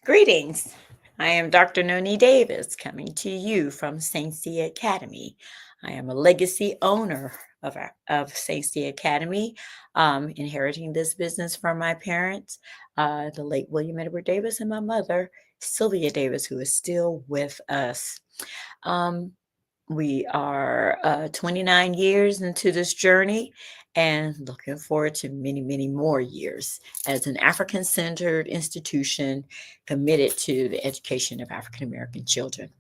Greetings. I am Dr. Noni Davis coming to you from Sya Academy. I am a legacy owner of Sya Academy, inheriting this business from my parents, the late William Edward Davis, and my mother, Sylvia Davis, who is still with us. Um, we are 29 years into this journey and looking forward to many, many more years as an African centered institution committed to the education of African American children.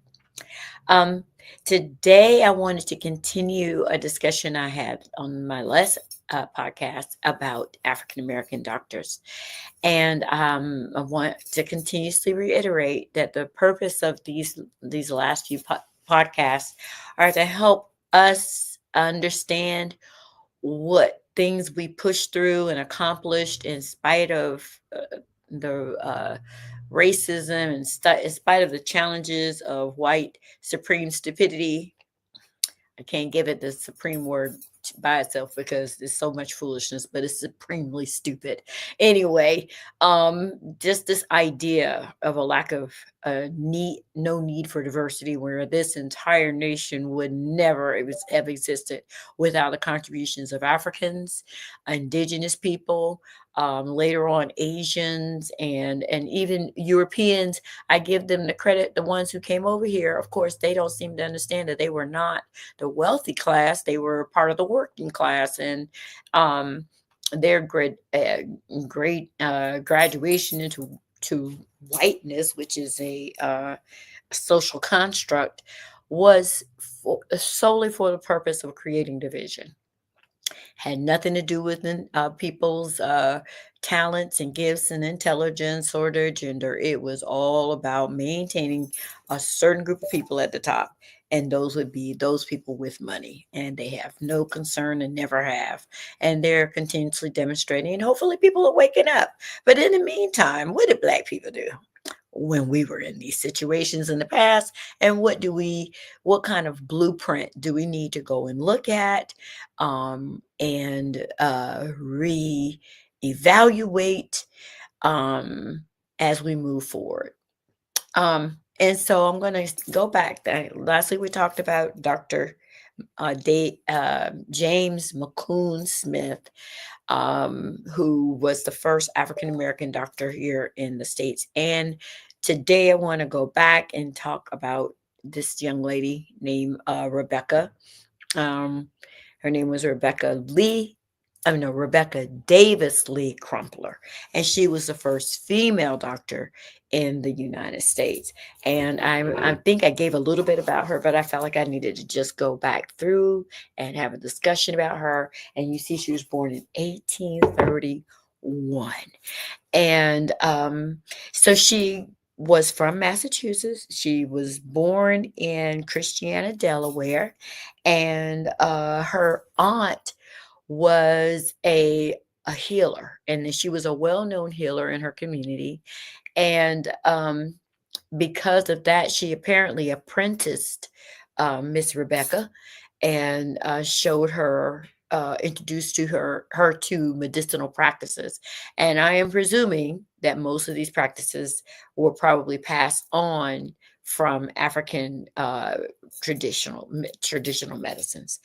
Um, Today, I wanted to continue a discussion I had on my last podcast about African American doctors. And I want to continuously reiterate that the purpose of these last few podcasts are to help us understand what things we pushed through and accomplished in spite of the racism and in spite of the challenges of white supreme stupidity. I can't give it the supreme word by itself because there's so much foolishness, but it's supremely stupid. Anyway, just this idea of a lack of no need for diversity, where this entire nation would never have existed without the contributions of Africans, indigenous people, later on Asians, and even Europeans. I give them the credit. The ones who came over here, of course, they don't seem to understand that they were not the wealthy class. They were part of the working class, and their great graduation into whiteness, which is a social construct, was solely for the purpose of creating division. Had nothing to do with people's talents and gifts and intelligence or their gender. It was all about maintaining a certain group of people at the top. And those would be those people with money. And they have no concern and never have. And they're continuously demonstrating. And hopefully people are waking up. But in the meantime, what did Black people do when we were in these situations in the past? And what kind of blueprint do we need to go and look at and re-evaluate as we move forward? And so I'm going to go back. Lastly, we talked about Dr. James McCoon Smith, who was the first African American doctor here in the States. And today I want to go back and talk about this young lady named Rebecca. Her name was Rebecca Davis Lee Crumpler, and she was the first female doctor in the United States. And I think I gave a little bit about her, but I felt like I needed to just go back through and have a discussion about her. And you see, she was born in 1831. And so she was from Massachusetts. She was born in Christiana, Delaware, and her aunt was a healer, and she was a well-known healer in her community. And because of that, she apparently apprenticed Miss Rebecca and showed her introduced to her to medicinal practices. And I am presuming that most of these practices were probably passed on from African traditional medicines.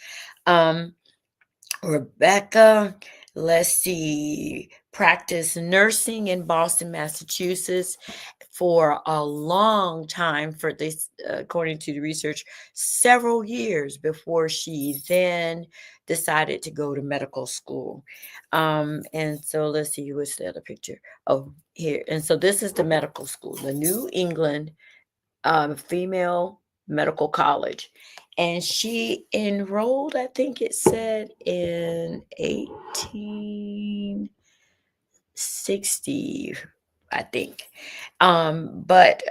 Rebecca, let's see, practiced nursing in Boston, Massachusetts for a long time, for this, according to the research, several years before she then decided to go to medical school. And so let's see, what's the other picture? Oh, here. And so this is the medical school, the New England Female Medical College. And she enrolled, I think it said, in 1860, I think. But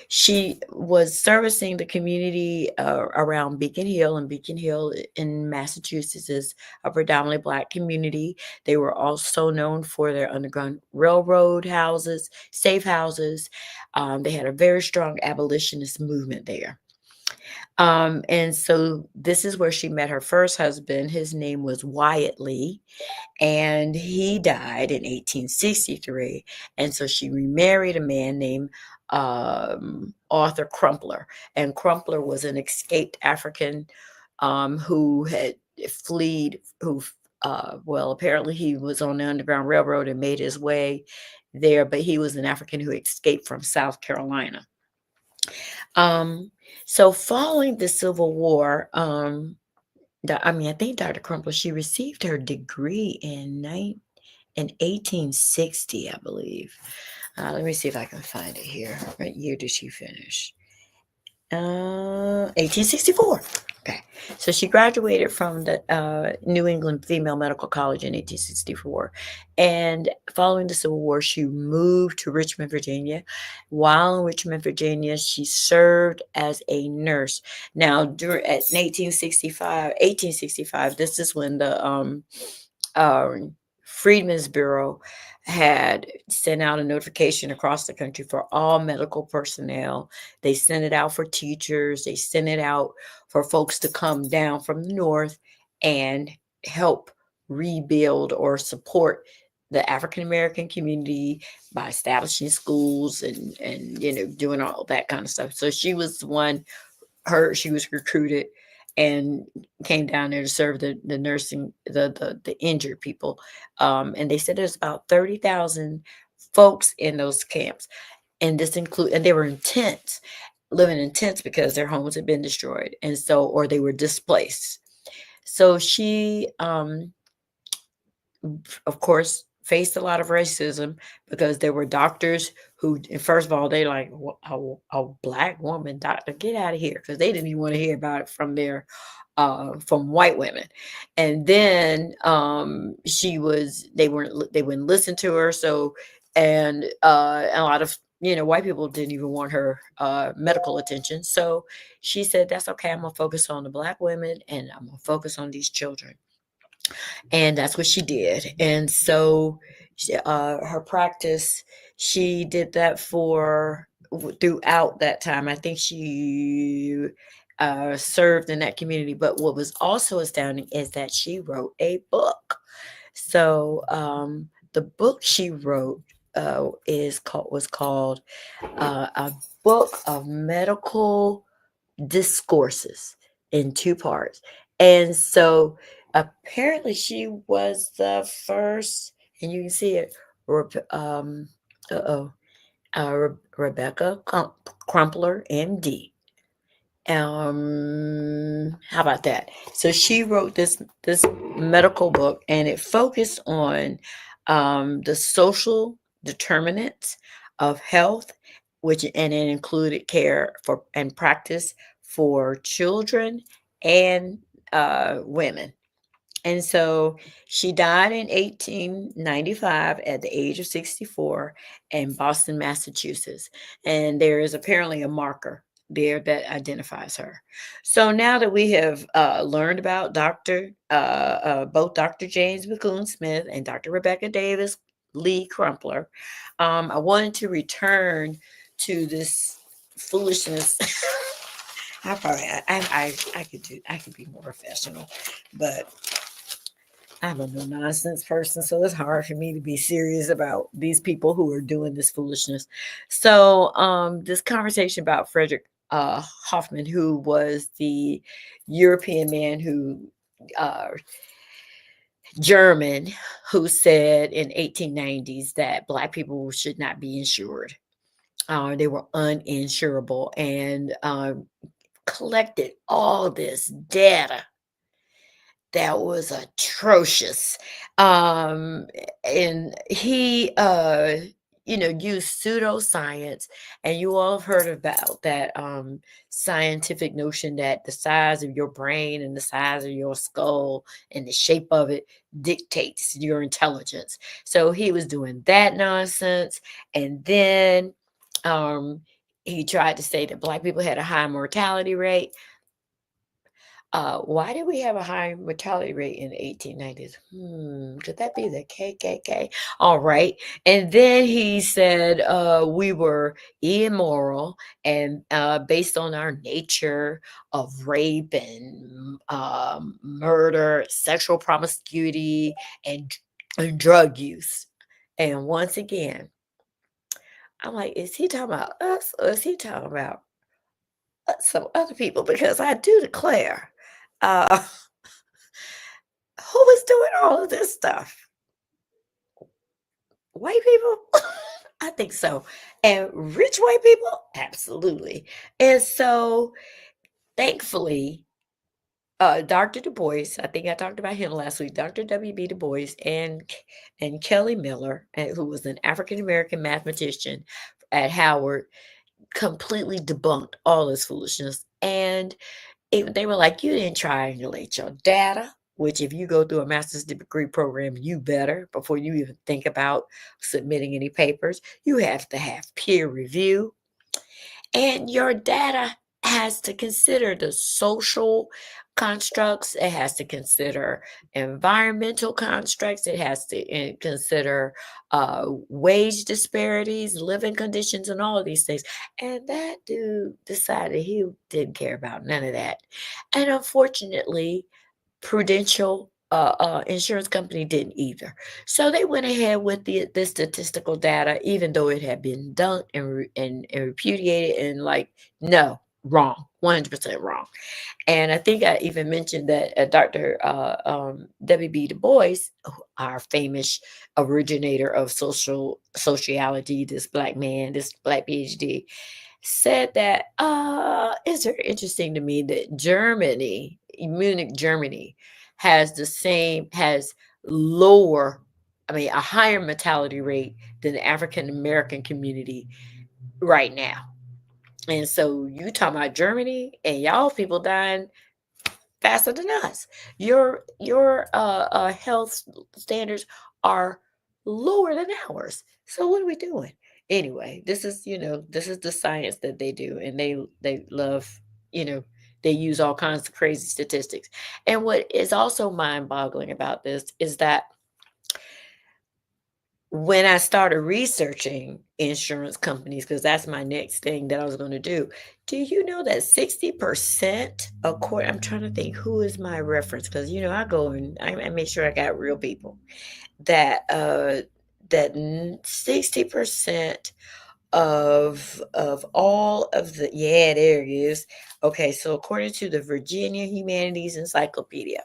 she was servicing the community around Beacon Hill, and Beacon Hill in Massachusetts is a predominantly Black community. They were also known for their Underground Railroad safe houses. They had a very strong abolitionist movement there. And so this is where she met her first husband. His name was Wyatt Lee, and he died in 1863. And so she remarried a man named Arthur Crumpler. And Crumpler was an escaped African who had fled, well, apparently he was on the Underground Railroad and made his way there, but he was an African who escaped from South Carolina. Um, so following the Civil War, I think Dr. Crumpler, she received her degree in 1860, I believe. Let me see if I can find it here. What year did she finish? 1864. Okay. So she graduated from the New England Female Medical College in 1864. And following the Civil War, she moved to Richmond, Virginia. While in Richmond, Virginia, she served as a nurse. Now, at 1865, this is when the Freedmen's Bureau had sent out a notification across the country for all medical personnel. They sent it out for teachers. They sent it out for folks to come down from the north and help rebuild or support the African American community by establishing schools and doing all that kind of stuff. So she was the one. She was recruited and came down there to serve the nursing, the injured people. And they said there's about 30,000 folks in those camps. And they were in tents, living in tents because their homes had been destroyed. And so, or they were displaced. So she, of course, faced a lot of racism because there were doctors who, first of all, they like, a black woman doctor, get out of here, because they didn't even want to hear about it from white women. And then they wouldn't listen to her. So, and a lot of white people didn't even want her medical attention. So she said, that's okay, I'm gonna focus on the black women and I'm gonna focus on these children. And that's what she did. And so her practice, she did that throughout that time. I think she served in that community. But what was also astounding is that she wrote a book. So the book she wrote was called A Book of Medical Discourses, in two parts. And so apparently she was the first, and you can see it, uh-oh, Rebecca Crumpler, MD. How about that? So she wrote this medical book, and it focused on the social determinants of health, and it included care for and practice for children and women. And so she died in 1895 at the age of 64 in Boston, Massachusetts. And there is apparently a marker there that identifies her. So now that we have learned about both Dr. James McCoon Smith and Dr. Rebecca Davis Lee Crumpler, I wanted to return to this foolishness. I could be more professional, but I'm a no nonsense person, so it's hard for me to be serious about these people who are doing this foolishness. So, this conversation about Frederick Hoffman, who was the European man uh, German, who said in 1890s that Black people should not be insured. They were uninsurable, and collected all this data that was atrocious. And he, used pseudoscience, and you all have heard about that scientific notion that the size of your brain and the size of your skull and the shape of it dictates your intelligence. So he was doing that nonsense. And then he tried to say that Black people had a high mortality rate. Why did we have a high mortality rate in the 1890s? Could that be the KKK? All right. And then he said we were immoral and based on our nature of rape and murder, sexual promiscuity, and, and drug use. And once again, I'm like, is he talking about us or is he talking about some other people? Because I do declare. Uh, Who is doing all of this stuff? White people? I think so. And rich white people? Absolutely. And so, thankfully, Dr. Du Bois, I think I talked about him last week, Dr. W.B. Du Bois and Kelly Miller, who was an African American mathematician at Howard, completely debunked all this foolishness. And they were like, you didn't triangulate your data, which if you go through a master's degree program, you better before you even think about submitting any papers. You have to have peer review. And your data has to consider the social constructs, it has to consider environmental constructs, it has to consider wage disparities, living conditions, and all of these things. And that dude decided he didn't care about none of that. And unfortunately, Prudential insurance company didn't either. So they went ahead with the statistical data, even though it had been done and repudiated and like, no, wrong, 100% wrong. And I think I even mentioned that Dr. W.B. Du Bois, our famous originator of sociology, this black man, this black PhD, said that it's very interesting to me that Germany, Munich, Germany, has lower, I mean, a higher mortality rate than the African American community right now. And so you talking about Germany and y'all people dying faster than us. Your health standards are lower than ours. So what are we doing? Anyway, this is the science that they do, and they love, you know, they use all kinds of crazy statistics. And what is also mind-boggling about this is that when I started researching insurance companies, because that's my next thing that I was going to do you know that 60% I'm trying to think who is my reference because I go and I make sure I got real people that 60% of all of the there it is. Okay, so according to the Virginia Humanities Encyclopedia,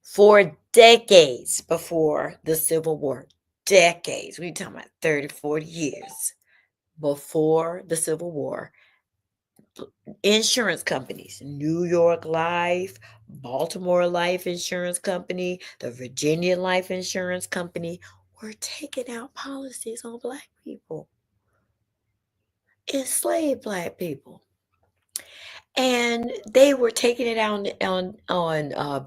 for decades before the Civil War, decades, we talking about 30, 40 years before the Civil War, insurance companies, New York Life, Baltimore Life Insurance Company, the Virginia Life Insurance Company, were taking out policies on Black people, enslaved Black people. And they were taking it out on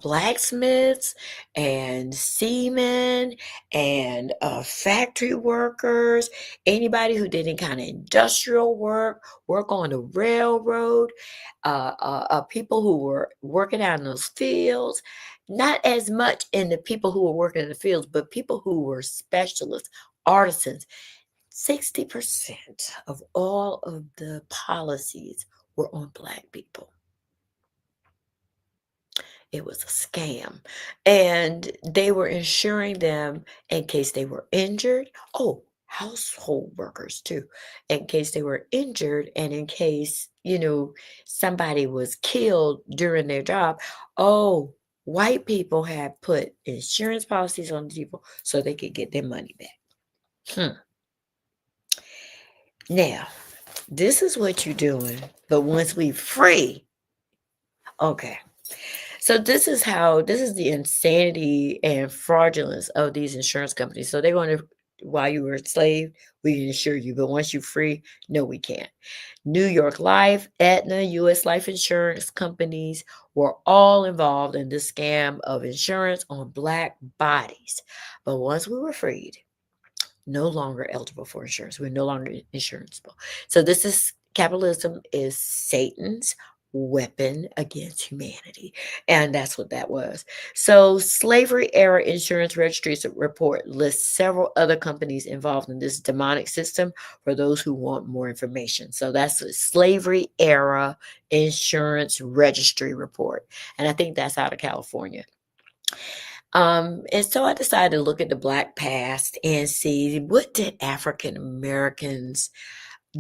blacksmiths and seamen and factory workers, anybody who did any kind of industrial work on the railroad, people who were working out in those fields. Not as much in the people who were working in the fields, but people who were specialists, artisans. 60% of all of the policies were on Black people. It was a scam. And they were insuring them in case they were injured. Oh, household workers too, in case they were injured and in case, somebody was killed during their job. Oh, white people had put insurance policies on the people so they could get their money back. Hmm. Now, this is what you're doing, but once we free, okay. So this is the insanity and fraudulence of these insurance companies. So they're going to, while you were a slave, we can insure you, but once you're free, no, we can't. New York Life, Aetna, U.S. life insurance companies were all involved in this scam of insurance on Black bodies. But once we were freed, no longer eligible for insurance. We're no longer insuranceable. So this is capitalism is Satan's weapon against humanity. And that's what that was. So, slavery era insurance registries report lists several other companies involved in this demonic system for those who want more information. So, that's the slavery era insurance registry report. And I think that's out of California. And so I decided to look at the Black past and see what did African Americans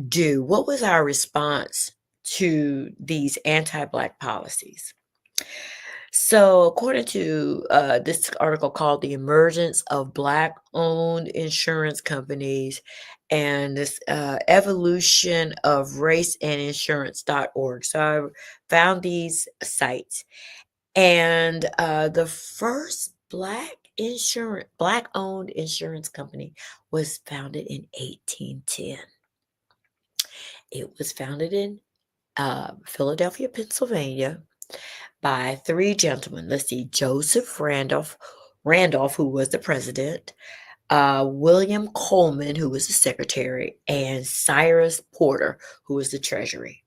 do? What was our response to these anti-Black policies? So, according to this article called The Emergence of Black Owned Insurance Companies and this evolution of race and insurance.org. So, I found these sites. And the first Black owned insurance company was founded in 1810. It was founded in Philadelphia, Pennsylvania, by three gentlemen. Let's see, Joseph Randolph, who was the president, William Coleman, who was the secretary, and Cyrus Porter, who was the treasury.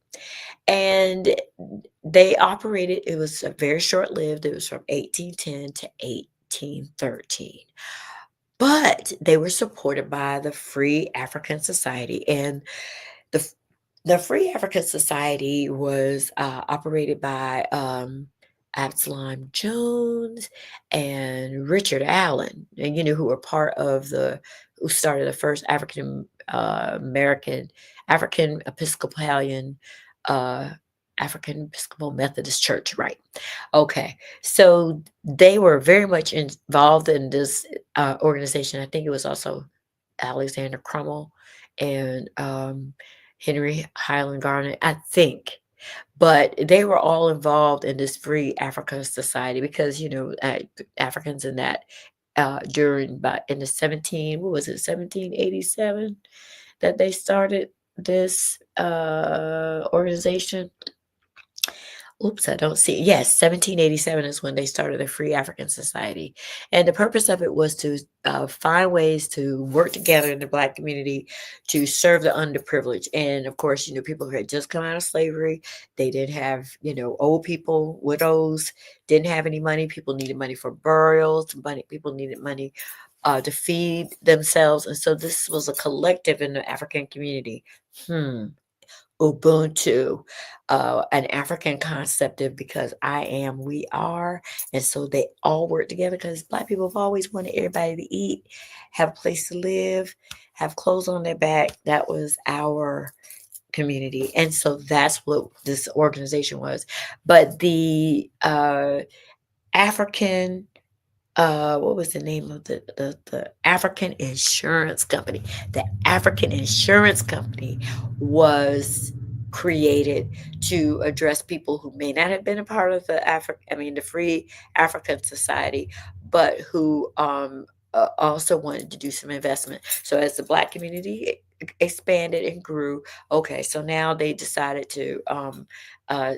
And they operated, it was a very short lived, it was from 1810 to 1813. But they were supported by the Free African Society, and the the Free African Society was operated by Absalom Jones and Richard Allen, and who were part of who started the first American African Episcopalian uh, African Episcopal Methodist Church, right? Okay, so they were very much involved in this organization. I think it was also Alexander Crummell and Henry Highland Garnet, I think. But they were all involved in this Free Africa Society because, Africans in that in the 1787 that they started this organization. Oops, I don't see. Yes, 1787 is when they started the Free African Society. And the purpose of it was to find ways to work together in the Black community to serve the underprivileged. And of course, people who had just come out of slavery, they didn't have, old people, widows, didn't have any money. People needed money for burials, people needed money to feed themselves. And so this was a collective in the African community. Ubuntu, an African concept of because I am, we are. And so they all work together because Black people have always wanted everybody to eat, have a place to live, have clothes on their back. That was our community. And so that's what this organization was. But the African what was the name of the African Insurance Company? The African Insurance Company was created to address people who may not have been a part of the Free African Society, but who also wanted to do some investment. So as the Black community expanded and grew, okay, so now they decided to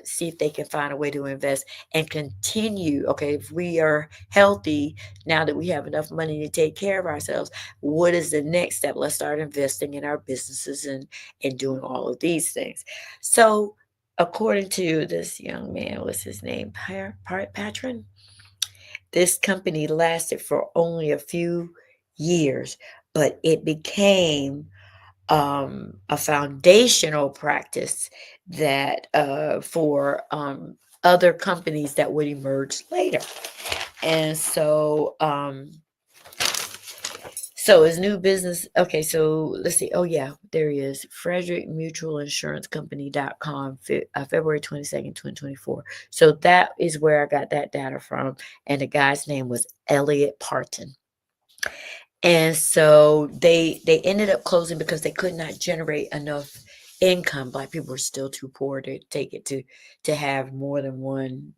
see if they can find a way to invest and continue. Okay, if we are healthy now that we have enough money to take care of ourselves, what is the next step? Let's start investing in our businesses and doing all of these things. So, according to this young man, what's his name? Patron. This company lasted for only a few years, but it became a foundational practice that for other companies that would emerge later. And so his new business, okay, so let's see. Oh yeah, there he is. Frederick Mutual Insurance Company.com, February 22nd, 2024. So that is where I got that data from. And the guy's name was Elliot Parton. And so they ended up closing because they could not generate enough income. Black people were still too poor to take it to have more than one,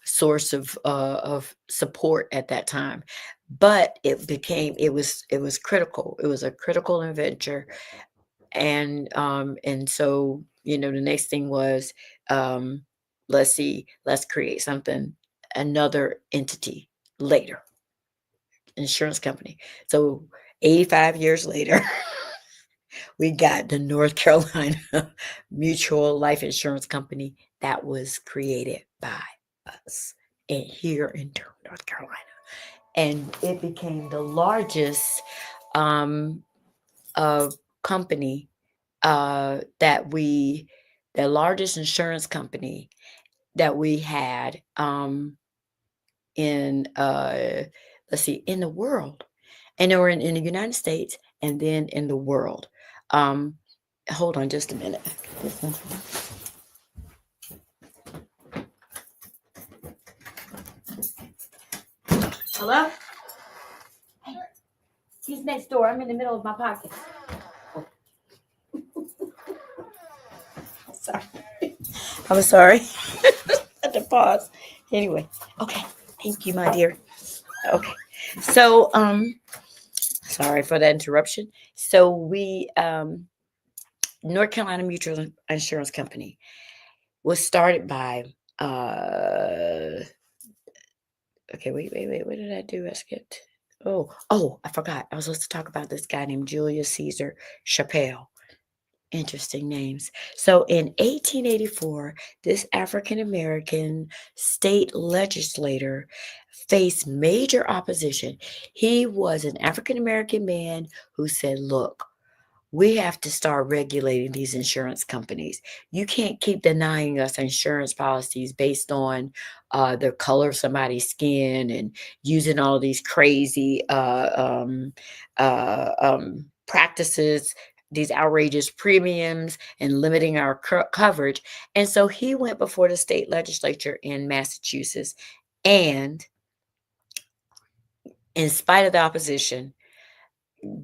source of support at that time. But it was critical. It was a critical adventure. And so, the next thing was let's create something, another entity later. Insurance company. So 85 years later, We got the North Carolina Mutual Life Insurance Company that was created by us and here in Durham, North Carolina. And it became the largest um, company that the largest insurance company that we had in, let's see, in the world. And they were in the United States and then in the world. Um, Hold on just a minute. Hello? Hey, he's next door. I'm in the middle of my pocket. Oh, sorry. I'm sorry. I had to pause. Anyway, okay. Thank you, my dear. Okay. So, sorry for that interruption. So North Carolina Mutual Insurance Company was started by, okay, wait. What did I do? I skipped. I forgot. I was supposed to talk about this guy named Julius Caesar Chappelle. Interesting names. So in 1884, this African American state legislator faced major opposition. He was an African American man who said, look, we have to start regulating these insurance companies. You can't keep denying us insurance policies based on the color of somebody's skin and using all these crazy practices, these outrageous premiums, and limiting our coverage. And so he went before the state legislature in Massachusetts. And in spite of the opposition,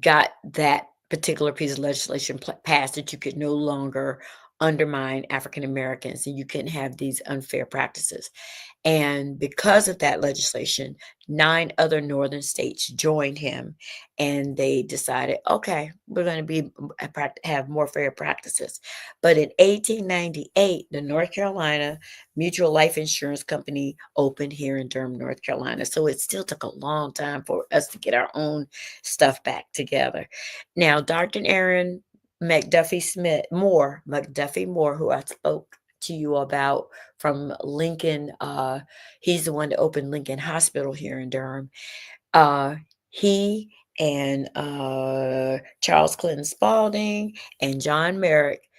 got that particular piece of legislation passed that you could no longer undermine African Americans and you couldn't have these unfair practices. And because of that legislation, 9 other northern states joined him and they decided, okay, we're going to have more fair practices. But in 1898, the North Carolina Mutual Life Insurance Company opened here in Durham, North Carolina. So it still took a long time for us to get our own stuff back together. Now, Dr. Aaron McDuffie Moore, who I spoke to you about from Lincoln, he's the one that opened Lincoln Hospital here in Durham. He and Charles Clinton Spalding and John Merrick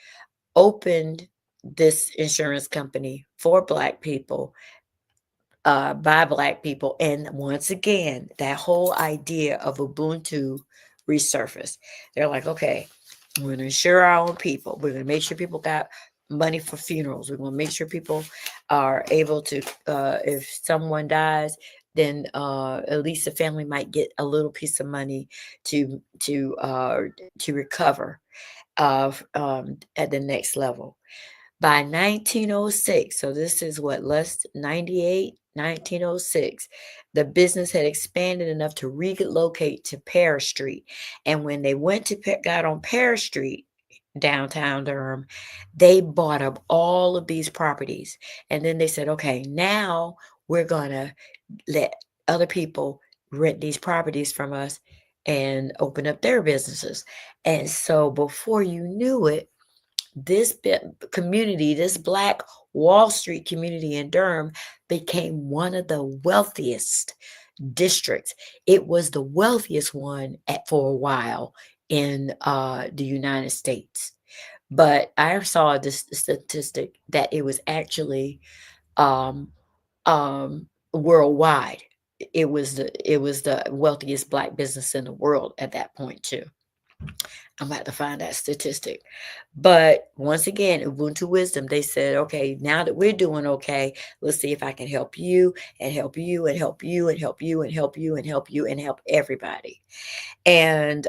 opened this insurance company for Black people, by Black people. And once again, that whole idea of Ubuntu resurfaced. They're like, okay, we're going to insure our own people. We're going to make sure people got money for funerals. We're going to make sure people are able to, if someone dies, then at least the family might get a little piece of money to recover at the next level. By 1906, so this is what, less 98, 1906, the business had expanded enough to relocate to Paris Street. And when they got on Paris Street, downtown Durham, they bought up all of these properties. And then they said, okay, now we're going to let other people rent these properties from us and open up their businesses. And so before you knew it, this community, this Black Wall Street community in Durham, became one of the wealthiest districts. It was the wealthiest one for a while in the United States. But I saw this statistic that it was actually um, worldwide. It was the wealthiest Black business in the world at that point too. I'm about to find that statistic. But once again, Ubuntu Wisdom, they said, okay, now that we're doing okay, let's see if I can help you and help you and help you and help you and help you and help you and help everybody. And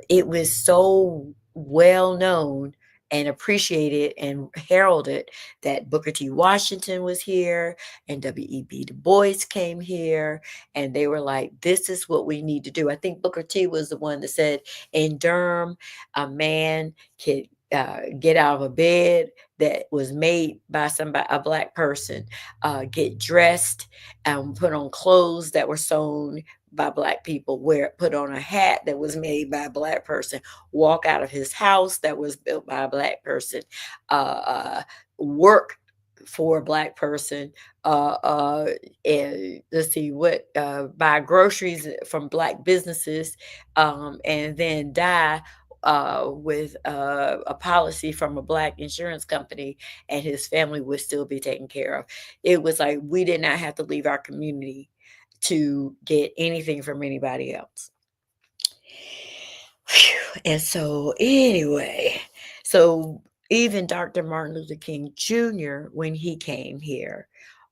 it was so well known and appreciated and heralded that Booker T. Washington was here and W.E.B. Du Bois came here, and they were like, this is what we need to do. I think Booker T was the one that said, in Durham, a man could get out of a bed that was made by a Black person, get dressed and put on clothes that were sewn by Black people, put on a hat that was made by a Black person, walk out of his house that was built by a Black person, work for a Black person, and let's see what, buy groceries from Black businesses, and then die with a policy from a Black insurance company, and his family would still be taken care of. It was like we did not have to leave our community to get anything from anybody else. Whew. And so, anyway, so even Dr. Martin Luther King Jr., when he came here,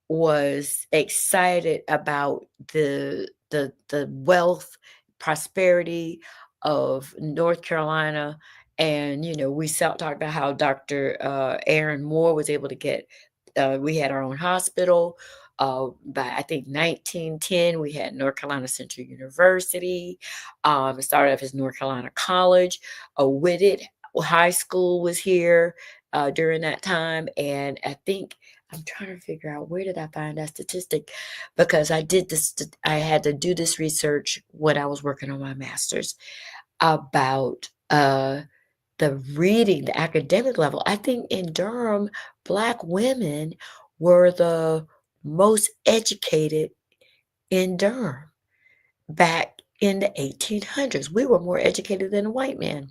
was excited about the wealth, prosperity of North Carolina. And we talked about how Dr. Aaron Moore was able to get. We had our own hospital. By I think 1910, we had North Carolina Central University. It started off as North Carolina College. Whitted High School was here during that time, and I think I'm trying to figure out where did I find that statistic, because I did this. I had to do this research when I was working on my master's about the reading, the academic level. I think in Durham, Black women were the most educated in Durham back in the 1800s. We were more educated than white men.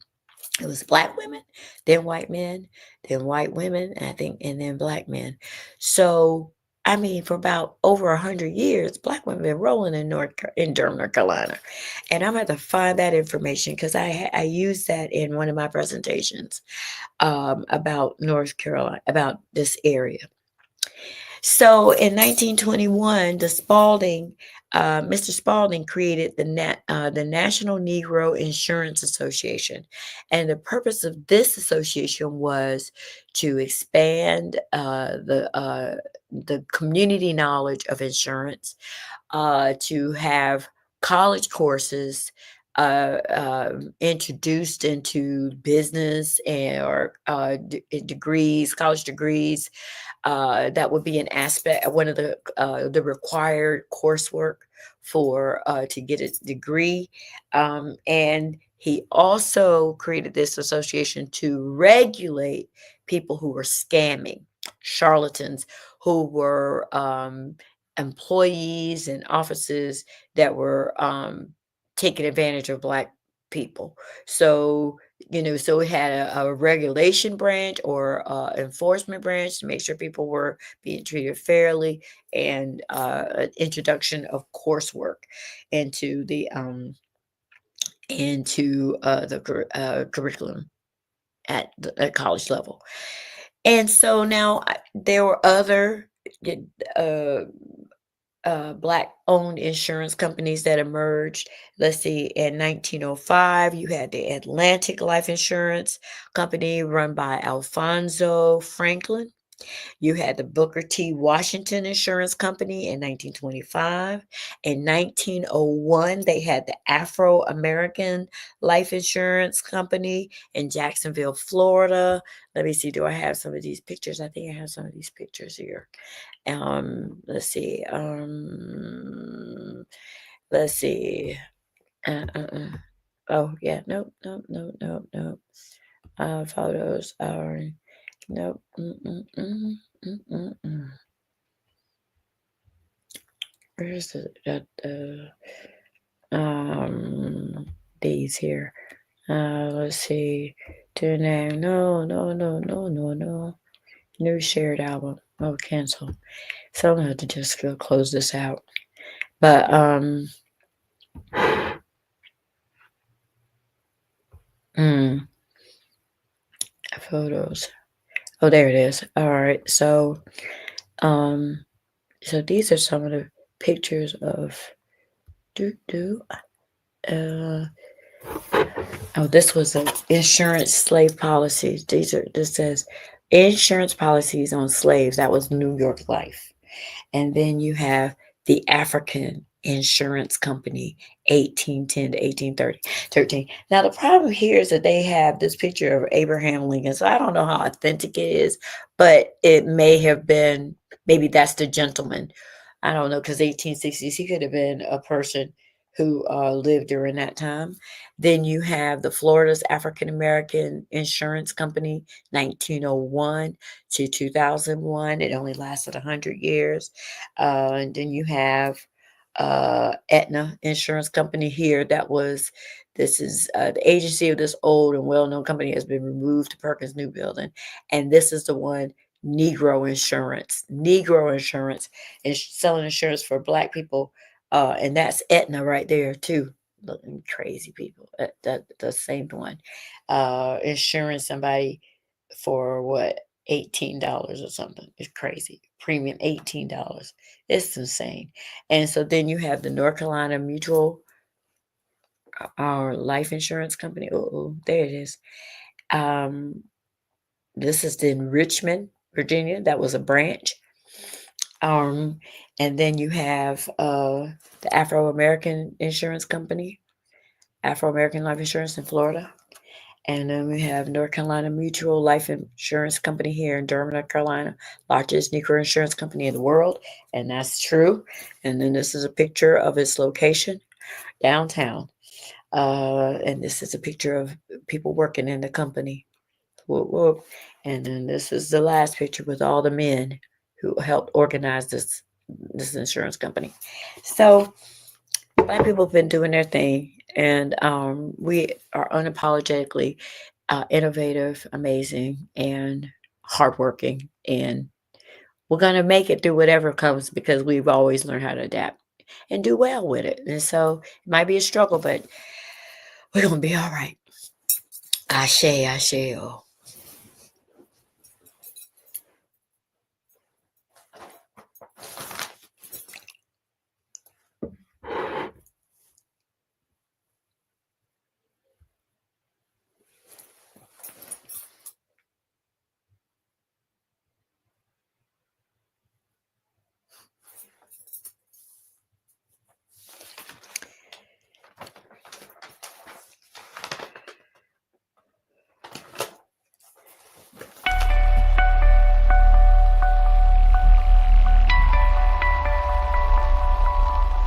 It was Black women, then white men, then white women, I think, and then Black men. So, I mean, for about over 100 years, Black women been rolling in Durham, North Carolina, and I'm going to find that information because I used that in one of my presentations about North Carolina, about this area. So in 1921, Mr. Spalding created the National Negro Insurance Association. And the purpose of this association was to expand the community knowledge of insurance, to have college courses introduced into business or degrees, college degrees. That would be an aspect, one of the required coursework for to get a degree. And he also created this association to regulate people who were scamming, charlatans who were employees and offices that were taking advantage of Black people. So so it had a regulation branch or enforcement branch to make sure people were being treated fairly, and an introduction of coursework into the curriculum at the college level. And so now there were other uh, Black-owned insurance companies that emerged. Let's see, in 1905, you had the Atlantic Life Insurance Company run by Alfonso Franklin. You had the Booker T. Washington Insurance Company in 1925. In 1901, they had the Afro American Life Insurance Company in Jacksonville, Florida. Let me see, do I have some of these pictures? I think I have some of these pictures here. Let's see. Let's see. Oh, yeah. Nope, nope, nope, nope, nope. Photos are nope. Where's these here? Let's see. Do name. No, no, no, no, no, no. New shared album. Oh, cancel. So I'm gonna have to just go close this out. But photos. Oh, there it is. All right. So so these are some of the pictures of this was an insurance slave policies. This says insurance policies on slaves. That was New York Life. And then you have the African Insurance Company, 1810 to 1813. Now, the problem here is that they have this picture of Abraham Lincoln. So I don't know how authentic it is, but it may have been, maybe that's the gentleman. I don't know, because 1860s, he could have been a person who lived during that time. Then you have the Florida's African American Insurance Company, 1901 to 2001. It only lasted 100 years. And then you have Aetna Insurance Company here. This is the agency of this old and well-known company has been removed to Perkins New Building. And this is the one, Negro Insurance. Negro Insurance is selling insurance for Black people. And that's Aetna right there too. Looking crazy people. The same one. Insuring somebody for what? $18 or something. It's crazy. Premium $18. It's insane. And so then you have the North Carolina Mutual our life insurance company. Oh, there it is. This is in Richmond, Virginia. That was a branch. And then you have the Afro-American Insurance Company, Afro-American Life Insurance in Florida. And then we have North Carolina Mutual Life Insurance Company here in Durham, North Carolina, largest Negro insurance company in the world. And that's true. And then this is a picture of its location downtown. And this is a picture of people working in the company. Whoop, whoop. And then this is the last picture with all the men who helped organize this insurance company. So Black people have been doing their thing, and we are unapologetically innovative, amazing, and hardworking. And we're going to make it through whatever comes because we've always learned how to adapt and do well with it. And so it might be a struggle, but we're going to be all right. Ashe, ashe, oh.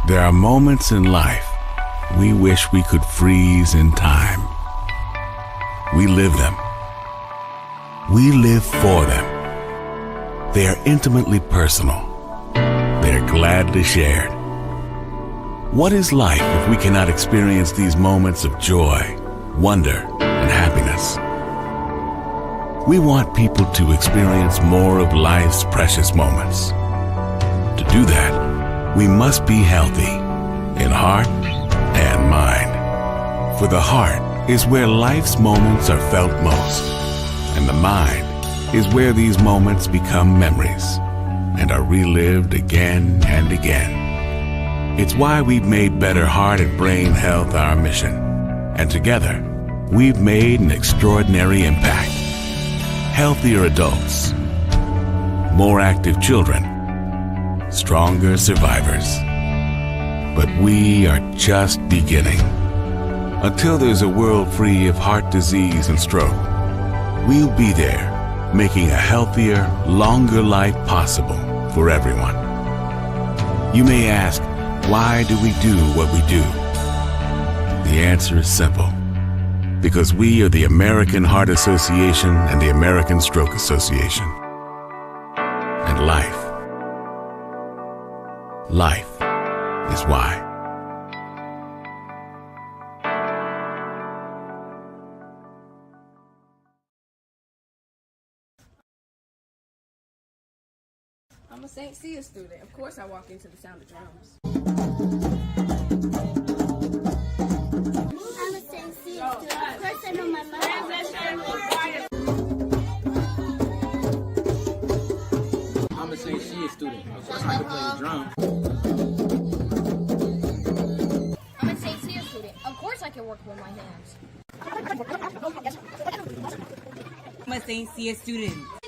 There are moments in life we wish we could freeze in time. We live them. We live for them. They are intimately personal. They are gladly shared. What is life if we cannot experience these moments of joy, wonder, and happiness? We want people to experience more of life's precious moments. To do that, we must be healthy in heart and mind. For the heart is where life's moments are felt most, and the mind is where these moments become memories and are relived again and again. It's why we've made better heart and brain health our mission, and together we've made an extraordinary impact. Healthier adults, more active children, stronger survivors. But we are just beginning. Until there's a world free of heart disease and stroke, we'll be there, making a healthier, longer life possible for everyone. You may ask, why do we do what we do? The answer is simple. Because we are the American Heart Association and the American Stroke Association. And life is why. I'm a St. Sya student. Of course I walk into the sound of drums. I'm a St. Sya student. Of course I know my mom. I'm a St. Sya student. Of course I can play the drum. I'm a St. Sya student. Of course I can work with my hands. I'm a St. Sya student.